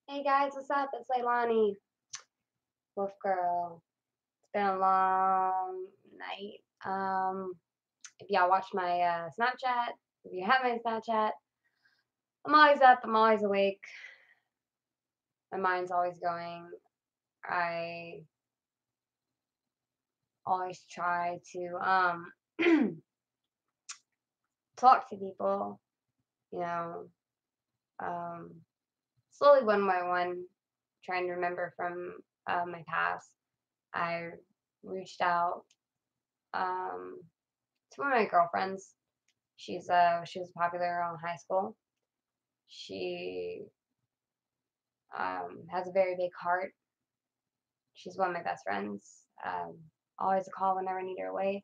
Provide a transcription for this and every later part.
Hey guys, what's up? It's Leilani, Wolf Girl. It's been a long night. If y'all watch my Snapchat, if you have my Snapchat, I'm always up. I'm always awake. My mind's always going. I always try to talk to people. You know, um, slowly one by one, trying to remember from my past. I reached out to one of my girlfriends. She was popular in high school. She has a very big heart. She's one of my best friends. Always a call whenever I need her away.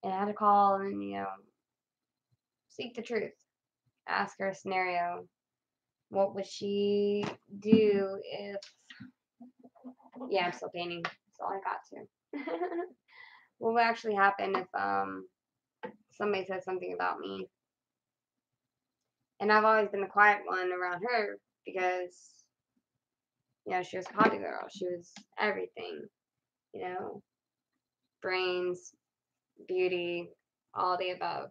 And I had to call and seek the truth. Ask her a scenario. What would she do if? Yeah, I'm still painting. That's all I got to. What would actually happen if somebody said something about me? And I've always been the quiet one around her because she was a popular girl. She was everything, brains, beauty, all the above.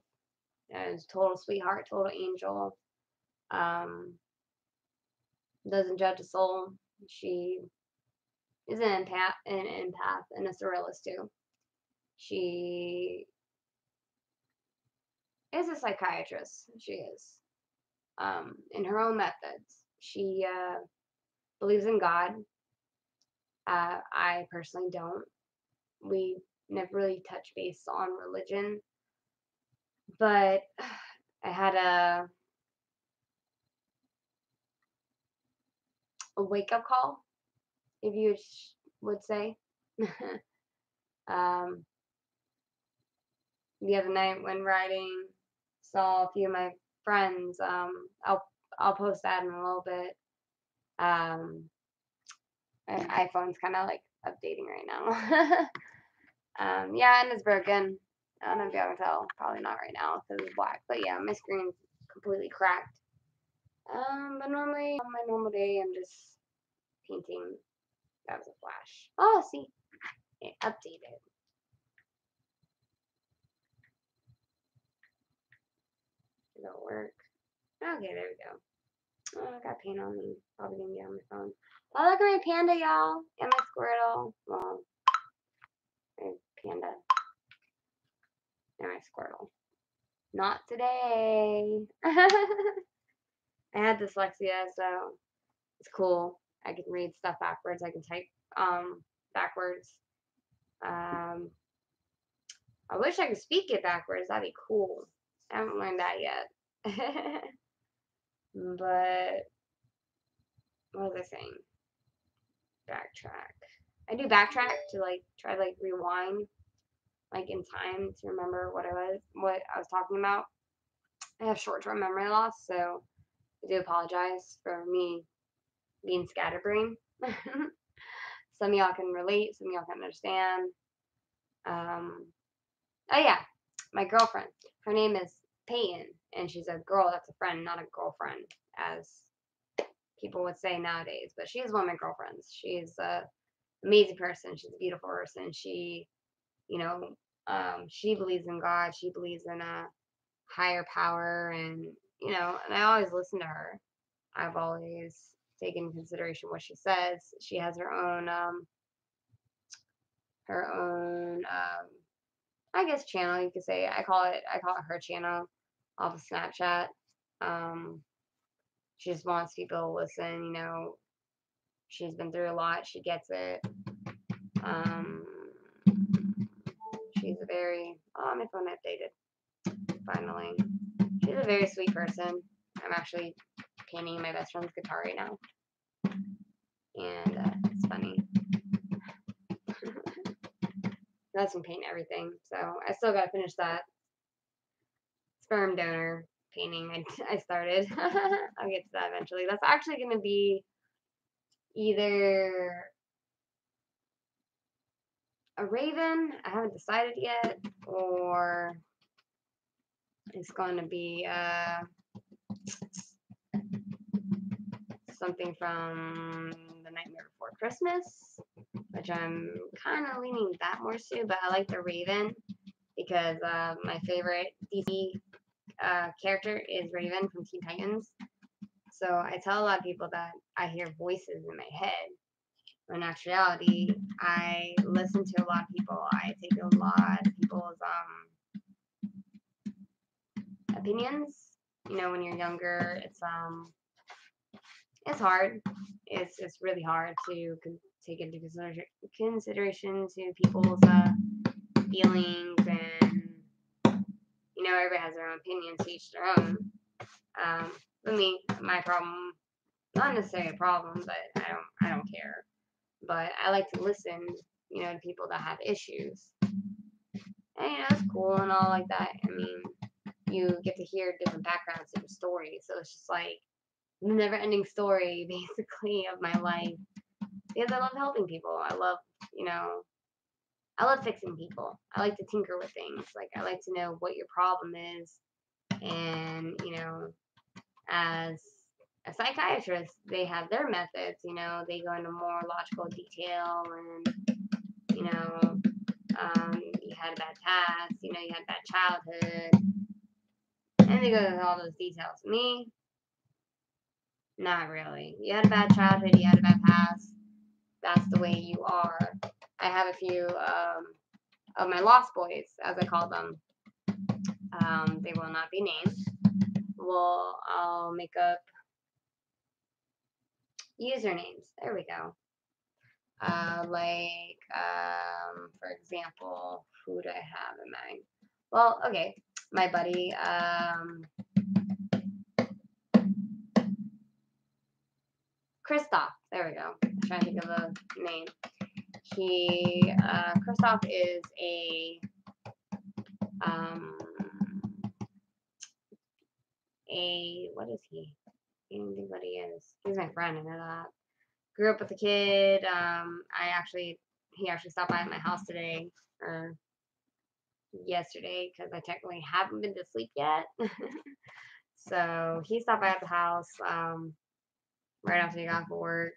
And total sweetheart, total angel. Doesn't judge a soul. She is an empath, and a surrealist too. She is a psychiatrist. She is. In her own methods. She believes in God. I personally don't. We never really touch base on religion, but I had a wake up call, if you would say. um, the other night when riding, saw a few of my friends. I'll post that in a little bit. iPhone's kind of like updating right now. Yeah, and it's broken. I don't know if y'all can tell. Probably not right now because it's black. But yeah, my screen's completely cracked. But normally on my normal day, I'm just painting. That was a flash. Oh, see, it updated. It'll work. Okay, there we go. Oh, I got paint on me. Probably gonna be on my phone. Oh, look at my panda, y'all. And my Squirtle. Well, my panda. And my Squirtle. Not today. I had dyslexia, so it's cool. I can read stuff backwards. I can type backwards. I wish I could speak it backwards. That'd be cool. I haven't learned that yet. But what was I saying? Backtrack. I do backtrack to try to rewind in time to remember what I was talking about. I have short-term memory loss, so I do apologize for me being scatterbrained. Some of y'all can relate, some of y'all can understand. Oh yeah, my girlfriend. Her name is Peyton, and she's a girl that's a friend, not a girlfriend, as people would say nowadays. But she's one of my girlfriends. She's an amazing person. She's a beautiful person. She, she believes in God. She believes in a higher power, and and I always listen to her. I've always taken into consideration what she says. She has her own I guess channel, you could say. I call it her channel off of Snapchat. She just wants people to listen, she's been through a lot, she gets it. She's a very my phone updated finally. She's a very sweet person. I'm actually painting my best friend's guitar right now. And it's funny. That's from paint everything. So I still gotta finish that sperm donor painting I started. I'll get to that eventually. That's actually gonna be either a raven. I haven't decided yet, or it's going to be something from The Nightmare Before Christmas, which I'm kind of leaning that more to, but I like the Raven because my favorite DC character is Raven from Teen Titans. So I tell a lot of people that I hear voices in my head. When in actuality, I listen to a lot of people. I take a lot of people's opinions. You know, when you're younger, it's hard. It's really hard to take into consideration to people's feelings, and you know, everybody has their own opinions, each their own. For me, my problem, not necessarily a problem, but I don't care. But I like to listen, you know, to people that have issues. And you know, it's cool and all like that. I mean, you get to hear different backgrounds, different stories. So it's just like the never-ending story, basically, of my life. Because I love helping people. I love, you know, I love fixing people. I like to tinker with things. Like I like to know what your problem is, and you know, as a psychiatrist, they have their methods. You know, they go into more logical detail, and you know, you had a bad past. You know, you had a bad childhood, and they go into all those details. Me, not really. You had a bad childhood. You had a bad past. That's the way you are. I have a few of my lost boys, as I call them. They will not be named. Well, I'll make up usernames. There we go. For example, who do I have in mind? Well, okay, my buddy, Christoph. There we go. I'm trying to think of a name. Christoph is what is he? I don't think what he is. He's my friend, I know that. Grew up with a kid. He actually stopped by at my house today, or yesterday, because I technically haven't been to sleep yet. So he stopped by at the house right after he got off of work.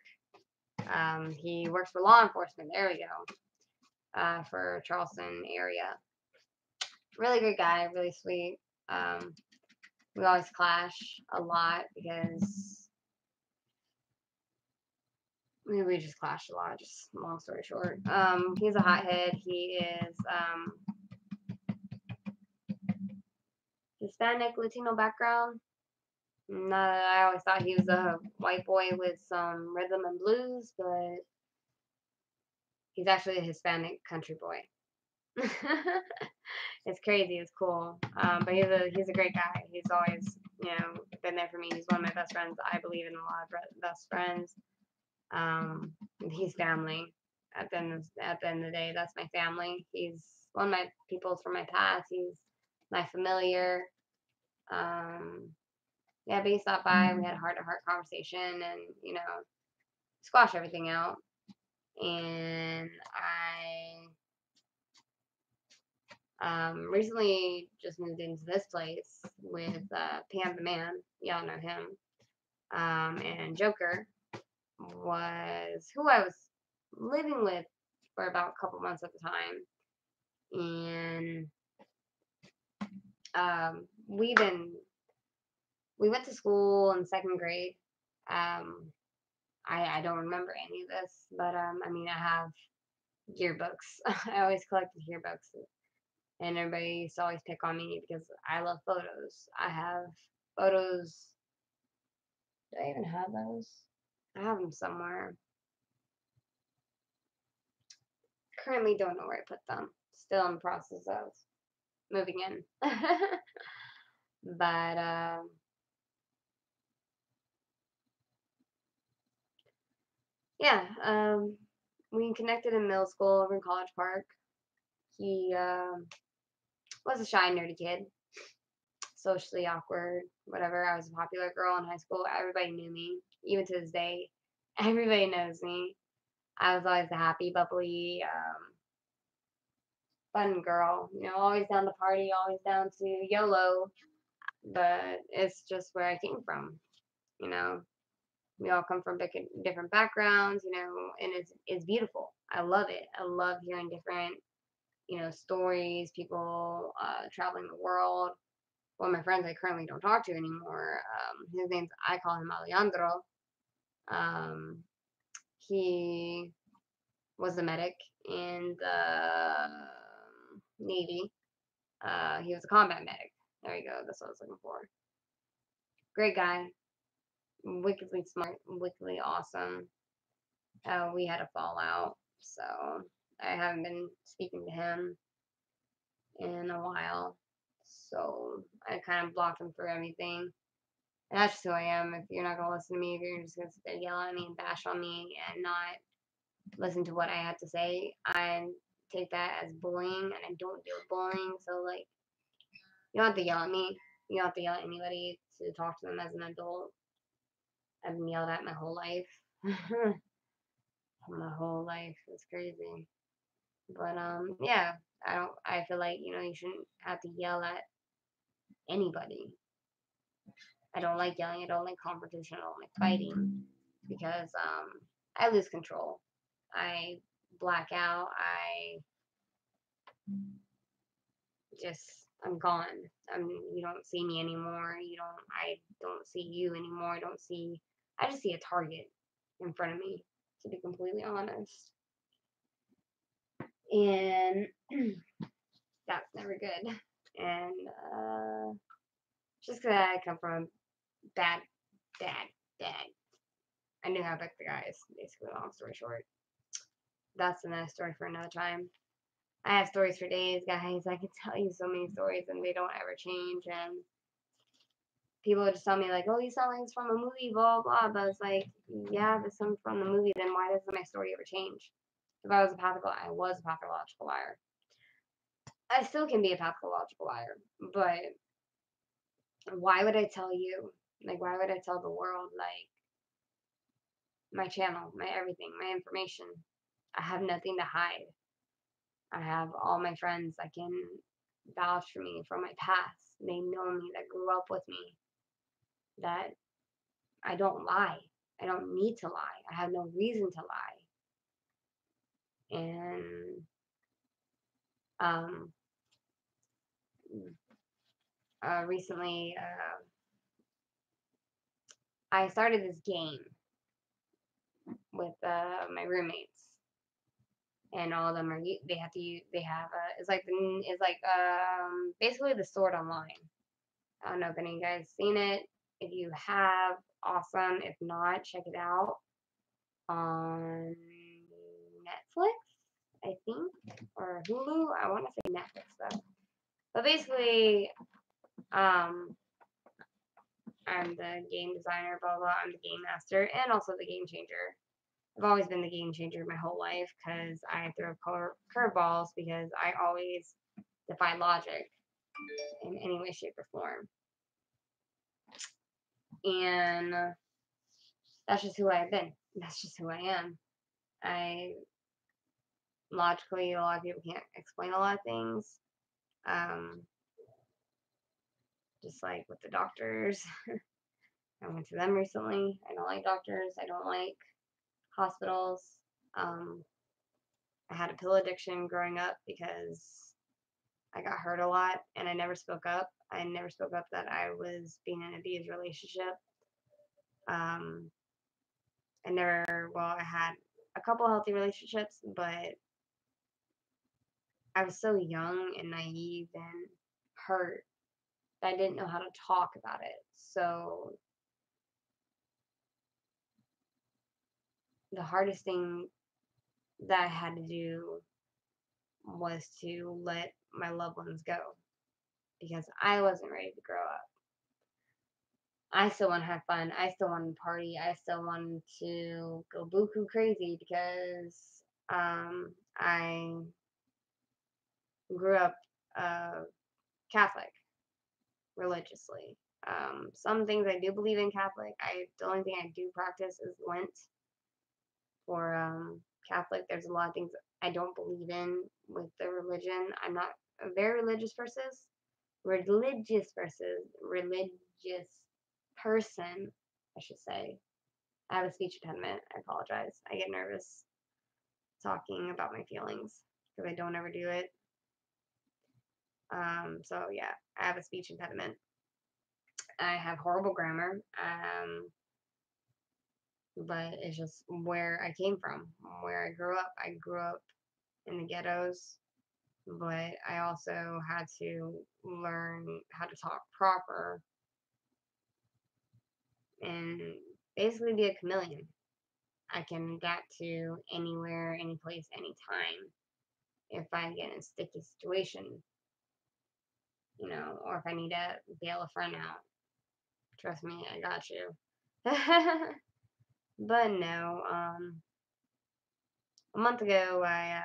He works for law enforcement. There we go. For Charleston area. Really good guy, really sweet. We always clash a lot because we just clashed a lot. Just long story short, he's a hothead. He is Hispanic, Latino background. I always thought he was a white boy with some rhythm and blues, but he's actually a Hispanic country boy. It's crazy. It's cool. But he's a great guy. He's always, you know, been there for me. He's one of my best friends. I believe in a lot of best friends. He's family. At the end of the day, that's my family. He's one of my people from my past. He's my familiar. Yeah, but he stopped by. We had a heart-to-heart conversation, and you know, squash everything out. And I recently just moved into this place with Pam the Man. Y'all know him. And Joker was who I was living with for about a couple months at the time. And we went to school in second grade. I don't remember any of this, but I mean, I have yearbooks. I always collected yearbooks, and everybody used to always pick on me because I love photos. I have photos. Do I even have those? I have them somewhere. Currently don't know where I put them. Still in the process of moving in. But yeah, we connected in middle school over in College Park. He was a shy, nerdy kid, socially awkward, whatever. I was a popular girl in high school. Everybody knew me, even to this day. Everybody knows me. I was always the happy, bubbly, fun girl. Always down to party, always down to YOLO. But it's just where I came from. You know, we all come from different backgrounds. And it's beautiful. I love it. I love hearing different stories, people traveling the world. One of my friends I currently don't talk to anymore. I call him Alejandro. Um, he was a medic in the Navy. He was a combat medic. There you go. That's what I was looking for. Great guy. Wickedly smart. Wickedly awesome. We had a fallout. So I haven't been speaking to him in a while. So I kind of blocked him for everything. And that's just who I am. If you're not going to listen to me, if you're just going to sit there yell at me and bash on me and not listen to what I have to say, I take that as bullying, and I don't do bullying. So, like, you don't have to yell at me. You don't have to yell at anybody to talk to them as an adult. I've been yelled at my whole life. My whole life. It's crazy. But, yeah, I feel like, you shouldn't have to yell at anybody. I don't like yelling. I don't like competition. I don't like fighting because I lose control. I black out. I'm gone. You don't see me anymore. I don't see you anymore. I just see a target in front of me, to be completely honest. And that's never good. And just because I come from a bad dad. I knew how to pick the guys, basically, long story short. That's another story for another time. I have stories for days, guys. I can tell you so many stories, and they don't ever change. And people would just tell me, like, oh, you sound like it's from a movie, blah, blah. But it's like, yeah, if it's from the movie, then why doesn't my story ever change? If I was a pathological liar. I still can be a pathological liar, but why would I tell you? Like, why would I tell the world, like, my channel, my everything, my information? I have nothing to hide. I have all my friends that can vouch for me from my past. They know me, that grew up with me, that I don't lie. I don't need to lie. I have no reason to lie. And um, recently, I started this game with my roommates, and all of them are they have to use they have basically the Sword Online. I don't know if any of you guys seen it. If you have, awesome. If not, check it out on Netflix, I think, or Hulu. I want to say Netflix though. But basically, I'm the game designer, blah blah. I'm the game master and also the game changer. I've always been the game changer my whole life because I throw curveballs because I always defy logic in any way, shape, or form. And that's just who I've been. That's just who I am. Logically, a lot of people can't explain a lot of things. Just like with the doctors. I went to them recently. I don't like doctors. I don't like hospitals. I had a pill addiction growing up because I got hurt a lot and I never spoke up. I never spoke up that I was being in an abused relationship. I had a couple healthy relationships, but I was so young and naive and hurt that I didn't know how to talk about it. So the hardest thing that I had to do was to let my loved ones go because I wasn't ready to grow up. I still want to have fun. I still want to party. I still want to go buku crazy because I grew up Catholic religiously. Some things I do believe in Catholic. The only thing I do practice is Lent for Catholic. There's a lot of things I don't believe in with the religion. I'm not a very religious person, I should say. I have a speech impediment. I apologize. I get nervous talking about my feelings because I don't ever do it. So yeah, I have a speech impediment. I have horrible grammar. But it's just where I came from, where I grew up. I grew up in the ghettos, but I also had to learn how to talk proper and basically be a chameleon. I can adapt to anywhere, any place, anytime if I get in a sticky situation, or if I need to bail a friend out. Trust me, I got you. But no, a month ago I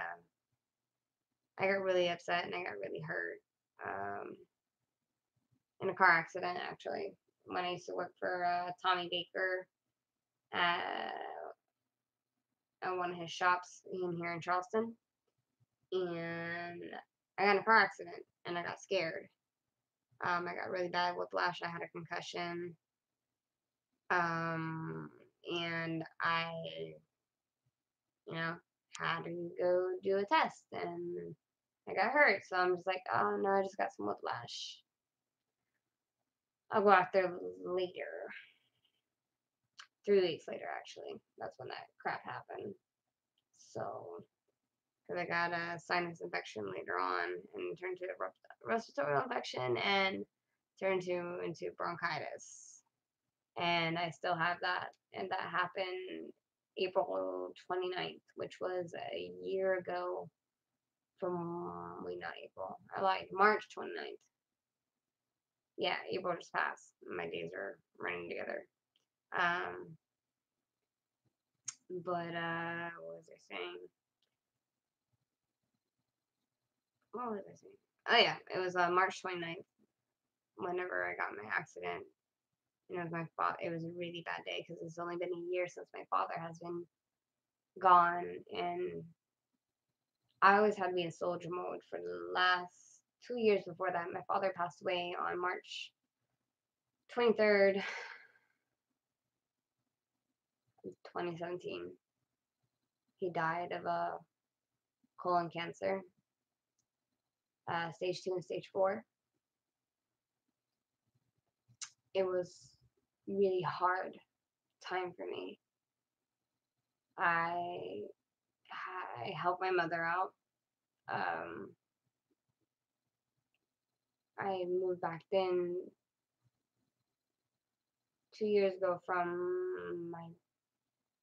got really upset and I got really hurt in a car accident, actually, when I used to work for Tommy Baker at, at one of his shops in here in Charleston. And I got in a car accident and I got scared. I got really bad whiplash. I had a concussion. And I, had to go do a test and I got hurt. So I'm just like, oh no, I just got some whiplash. I'll go out there later. 3 weeks later, actually. That's when that crap happened. So, because I got a sinus infection later on and turned to a respiratory infection and turned into bronchitis. And I still have that. And that happened April 29th, which was a year ago not April. I lied, March 29th. Yeah, April just passed. My days are running together. But what was I saying? Oh yeah, it was March 29th whenever I got in my accident. And it was my fault. It was a really bad day because it's only been a year since my father has been gone, and I always had to be in soldier mode for the last 2 years before that. My father passed away on March 23rd, 2017. He died of a colon cancer, stage 2 and stage 4. It was really hard time for me. I helped my mother out. I moved back then 2 years ago from my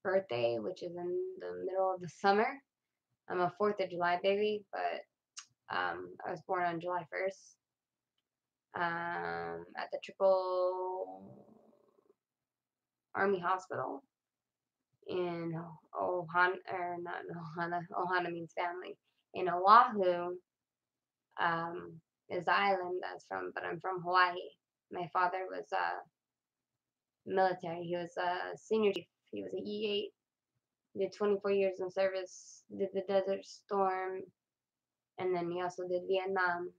birthday, which is in the middle of the summer. I'm a 4th of July baby, but I was born on July 1st at the Triple Army Hospital in Ohana, or not in Ohana. Ohana means family. In Oahu is the island that's from, but I'm from Hawaii. My father was military. He was a senior chief. He was a E8. Did 24 years in service. Did the Desert Storm, and then he also did Vietnam.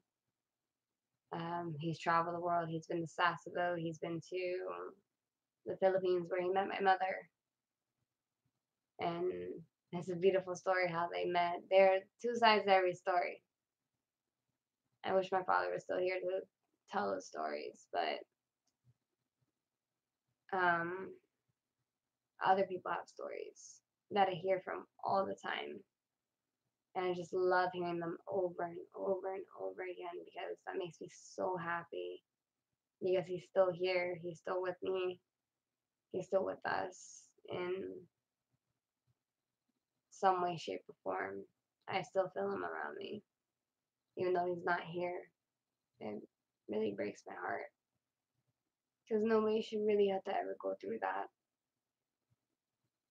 He's traveled the world. He's been to Sasebo. He's been to the Philippines where he met my mother. And it's a beautiful story how they met. There are two sides to every story. I wish my father was still here to tell those stories, but other people have stories that I hear from all the time. And I just love hearing them over and over and over again because that makes me so happy. Because he's still here, he's still with me, he's still with us in some way, shape, or form. I still feel him around me, even though he's not here. It really breaks my heart because nobody should really have to ever go through that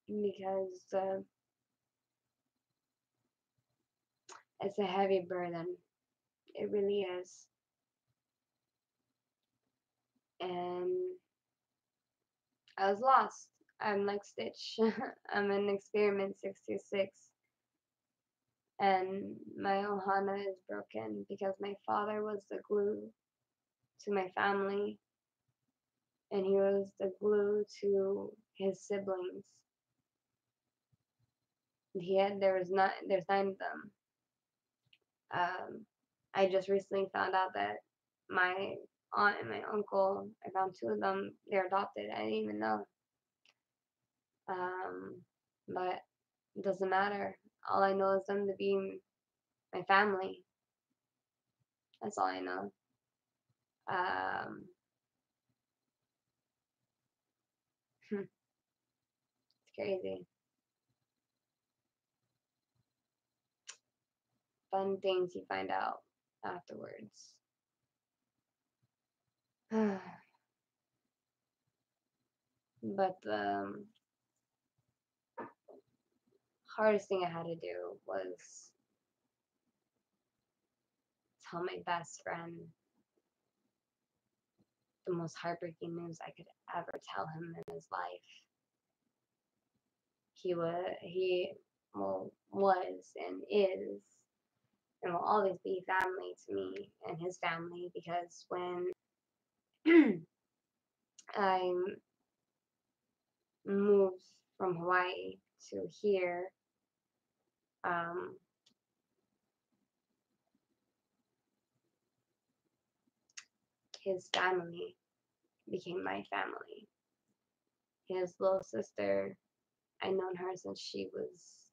because it's a heavy burden. It really is. And I was lost. I'm like Stitch. I'm an experiment 626. And my ohana is broken because my father was the glue to my family, and he was the glue to his siblings. There's 9 of them. I just recently found out that my aunt and my uncle, I found 2 of them, they're adopted. I didn't even know. But it doesn't matter. All I know is them to be my family. That's all I know. It's crazy. Fun things you find out afterwards. But the hardest thing I had to do was tell my best friend the most heartbreaking news I could ever tell him in his life. Was and is and will always be family to me and his family, because when I moved from Hawaii to here, his family became my family. His little sister, I've known her since she was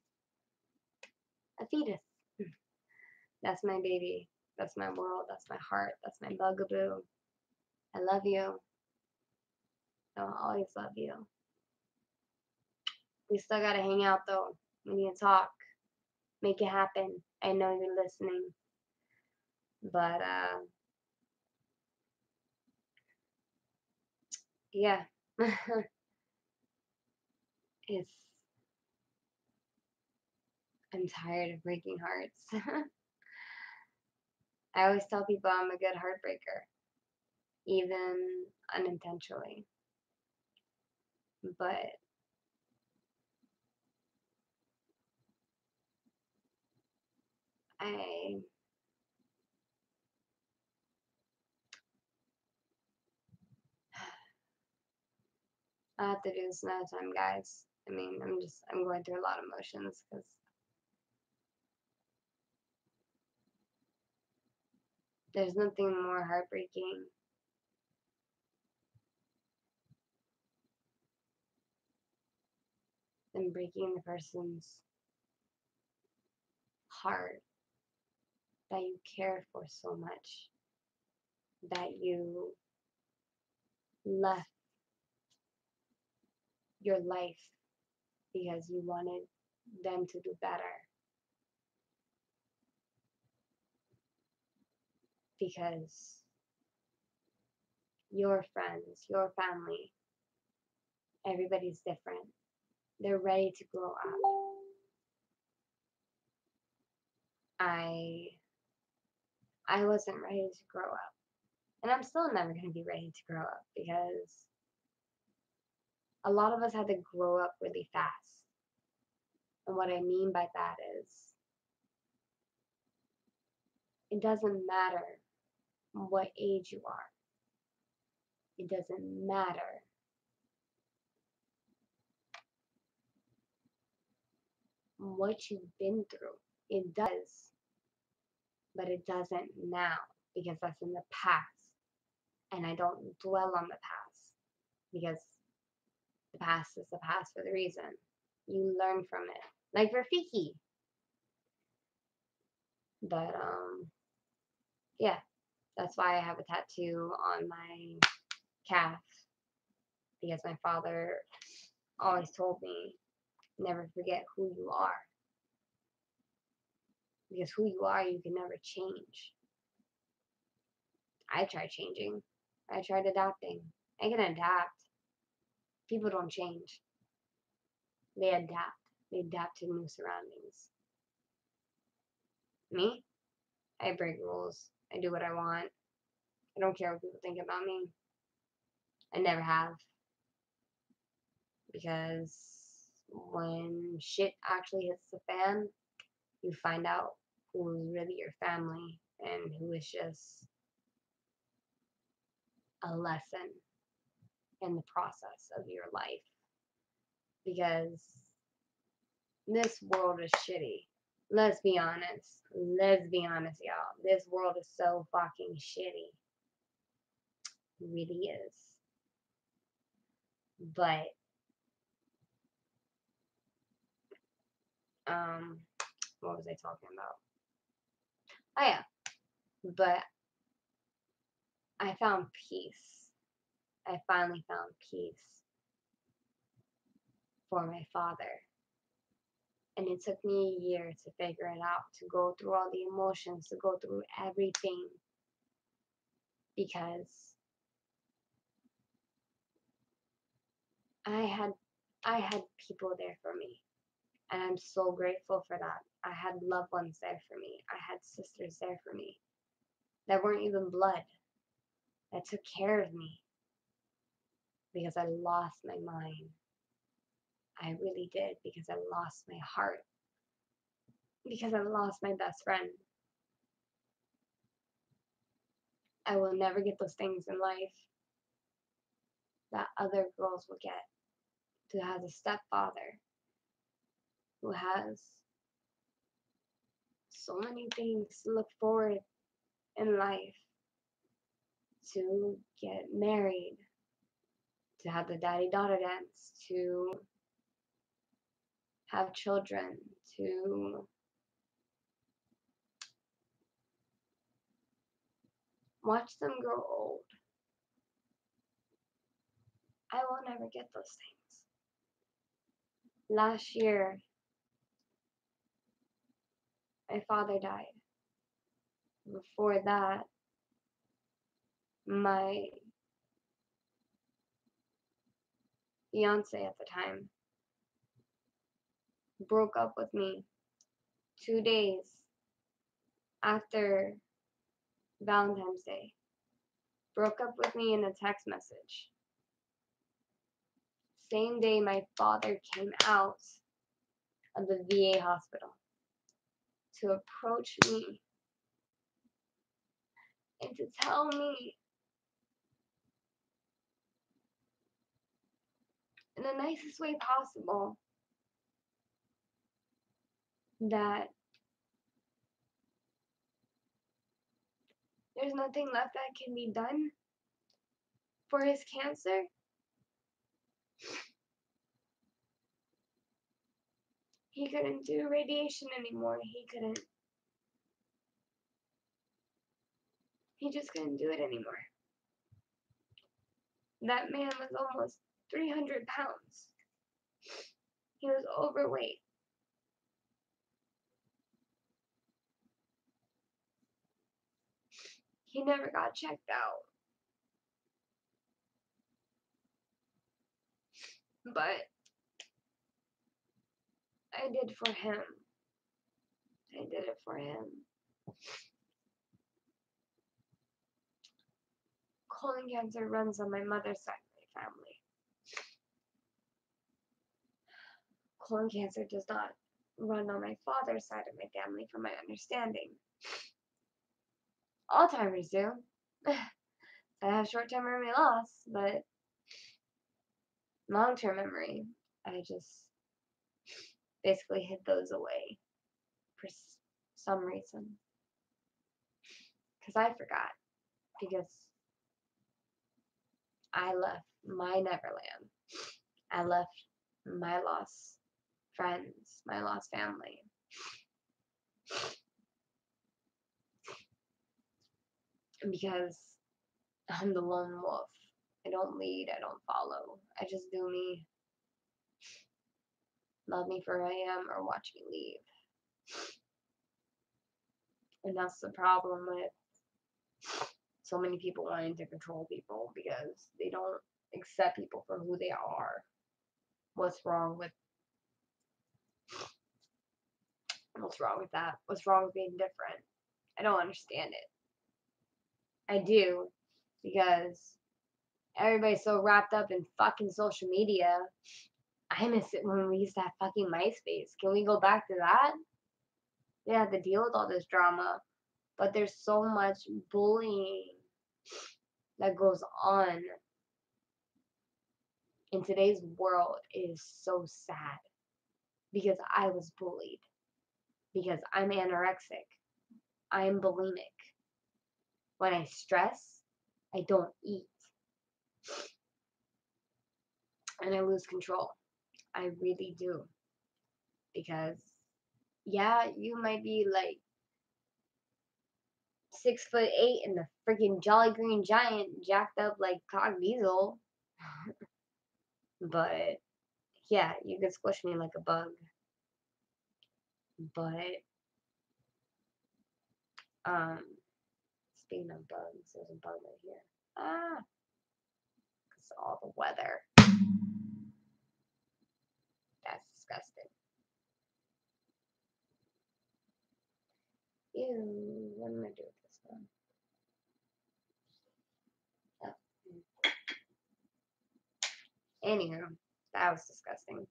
a fetus. That's my baby. That's my world. That's my heart. That's my bugaboo. I love you. I'll always love you. We still gotta hang out though. We need to talk. Make it happen. I know you're listening. But yeah. it's I'm tired of breaking hearts. I always tell people I'm a good heartbreaker, even unintentionally. But I I have to do this another time, guys. I mean, I'm going through a lot of emotions because there's nothing more heartbreaking than breaking the person's heart that you cared for so much, that you left your life because you wanted them to do better. Because your friends, your family, everybody's different. They're ready to grow up. I I wasn't ready to grow up. And I'm still never going to be ready to grow up, because a lot of us had to grow up really fast. And what I mean by that is, it doesn't matter what age you are. It doesn't matter what you've been through. It does, but it doesn't now, because that's in the past. And I don't dwell on the past, because the past is the past for the reason. You learn from it. Like Rafiki. But yeah, that's why I have a tattoo on my calf, because my father always told me, never forget who you are. Because who you are, you can never change. I tried changing. I tried adapting. I can adapt. People don't change. They adapt. They adapt to new surroundings. Me? I break rules. I do what I want. I don't care what people think about me. I never have. Because when shit actually hits the fan, you find out who's really your family and who is just a lesson in the process of your life. Because this world is shitty. Let's be honest. Let's be honest, y'all. This world is so fucking shitty. It really is. But, what was I talking about? Oh, yeah. But I found peace. I finally found peace for my father. And it took me a year to figure it out, to go through all the emotions, to go through everything. Because I had people there for me. And I'm so grateful for that. I had loved ones there for me. I had sisters there for me that weren't even blood, that took care of me because I lost my mind. I really did, because I lost my heart, because I lost my best friend. I will never get those things in life that other girls will get, who has a stepfather, who has so many things to look forward in life, to get married, to have the daddy-daughter dance, to have children, to watch them grow old. I will never get those things. Last year, my father died. Before that, my fiance at the time broke up with me 2 days after Valentine's Day. Broke up with me in a text message. Same day my father came out of the VA hospital to approach me and to tell me in the nicest way possible that there's nothing left that can be done for his cancer. He couldn't do radiation anymore. He just couldn't do it anymore. That man was almost 300 pounds. He was overweight. He never got checked out. But I did for him. I did it for him. Colon cancer runs on my mother's side of my family. Colon cancer does not run on my father's side of my family, from my understanding. Alzheimer's do. I have short-term memory loss, but long-term memory, I just basically hid those away for some reason. Because I forgot. Because I left my Neverland. I left my lost friends, my lost family. Because I'm the lone wolf. I don't lead, I don't follow. I just do me. Love me for who I am or watch me leave. And that's the problem with so many people wanting to control people, because they don't accept people for who they are. What's wrong with that? What's wrong with being different? I don't understand it. I do, because everybody's so wrapped up in fucking social media. I miss it when we used to have fucking MySpace. Can we go back to that? they have to deal with all this drama. But there's so much bullying that goes on in today's world. It is so sad because I was bullied, because I'm anorexic, I'm bulimic. When I stress, I don't eat, and I lose control. I really do. Because, yeah, you might be like 6'8" and the freaking Jolly Green Giant jacked up like Cog Diesel. But, yeah, you could squish me like a bug. But, speaking of bugs, there's a bug right here. Ah, it's all the weather. That's disgusting. Ew, what am I doing with this one? Oh. Anywho, that was disgusting.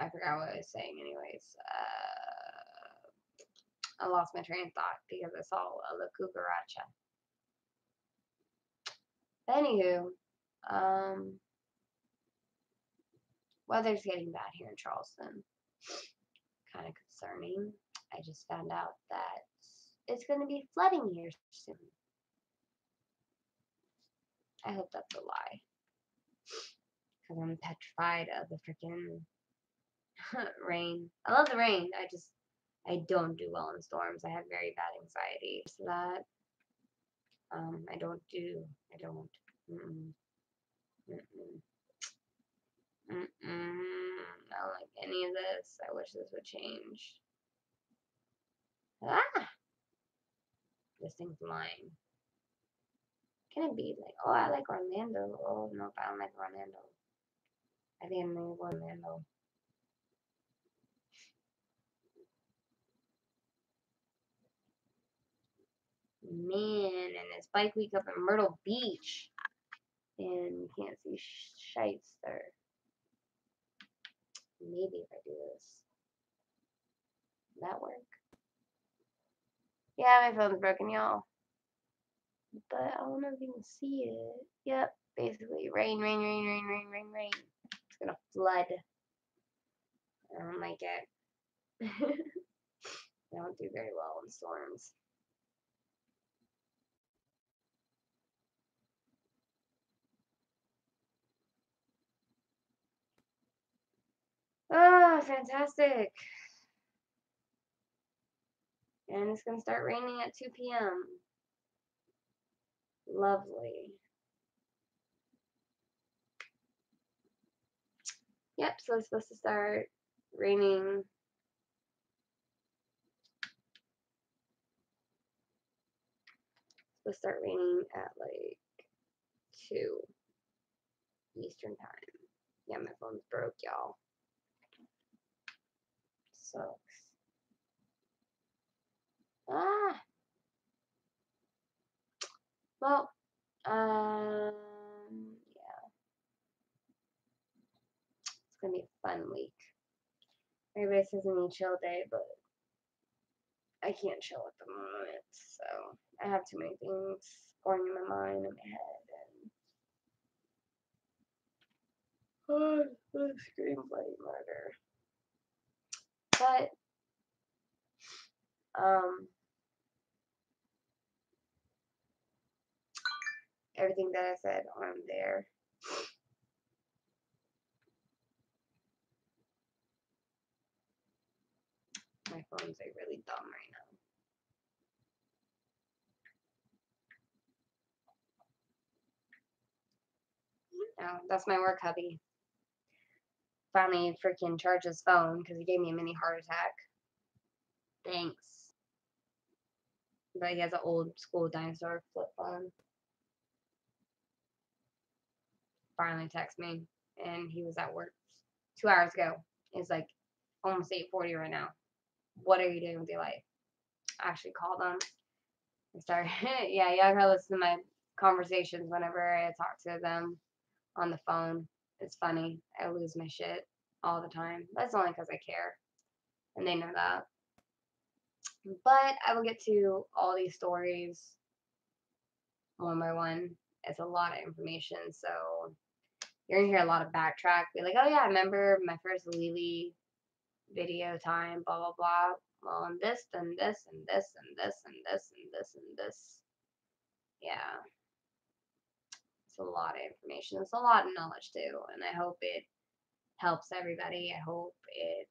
I forgot what I was saying anyways. I lost my train of thought because I saw a cucaracha. Anywho, weather's getting bad here in Charleston. Kind of concerning. I just found out that it's going to be flooding here soon. I hope that's a lie. Because I'm petrified of the freaking rain. I love the rain. I don't do well in storms. I have very bad anxiety. So that, I don't. Mm-mm. Mm-mm. I don't like any of this. I wish this would change. Ah! This thing's mine. Can it be like, oh, I like Orlando. Oh, no, I don't like Orlando. I think I'm going to go Orlando. Man, and it's bike week up in Myrtle Beach. And you can't see shites there. Maybe if I do this. Will that work? Yeah, my phone's broken, y'all. But I don't know if you can see it. Yep, basically rain. It's gonna flood. I don't like it. I don't do very well in storms. Oh, fantastic. And it's going to start raining at 2 p.m. Lovely. Yep, so it's supposed to start raining. It's supposed to start raining at like 2 Eastern time. Yeah, my phone's broke, y'all. Sucks. Ah. Well, yeah. It's gonna be a fun week. Everybody says I need a chill day, but I can't chill at the moment. So I have too many things going in my mind and my head, and the screenplay murder. But everything that I said on there. My phone's like really dumb right now. Oh, that's my work hubby. Finally freaking charged his phone because he gave me a mini heart attack. Thanks. But he has an old school dinosaur flip phone. Finally texted me, and he was at work 2 hours ago. It's like almost 8:40 right now. What are you doing with your life? I actually called him and started. Yeah, y'all gotta listen to my conversations whenever I talk to them on the phone. It's funny. I lose my shit all the time. That's only because I care, and they know that. But I will get to all these stories one by one. It's a lot of information, so you're gonna hear a lot of backtrack. Be like, oh yeah, I remember my first LeiLei video time, blah blah blah. Well, and this, and this, and this, and this, and this, and this, and this. Yeah, it's a lot of information. It's a lot of knowledge too, and I hope it helps everybody. I hope it.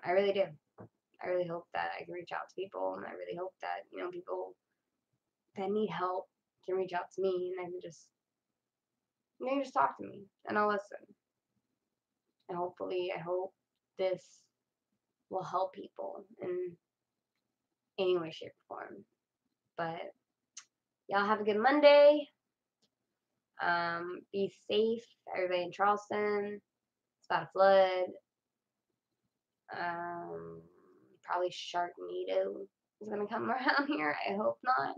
I really do. I really hope that I can reach out to people, and I really hope that people that need help can reach out to me, and I can just talk to me, and I'll listen. And hopefully, I hope this will help people in any way, shape, or form. But y'all have a good Monday. Be safe, everybody in Charleston. It's about to flood. Probably Sharknado is gonna come around here. I hope not.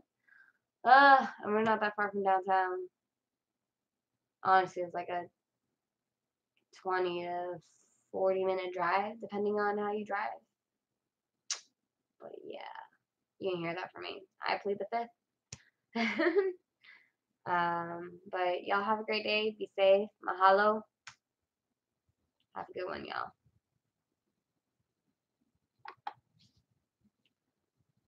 And we're not that far from downtown. Honestly, it's like a 20 to 40-minute drive, depending on how you drive. But yeah, you can hear that from me. I plead the fifth. But y'all have a great day. Be safe. Mahalo. Have a good one, y'all.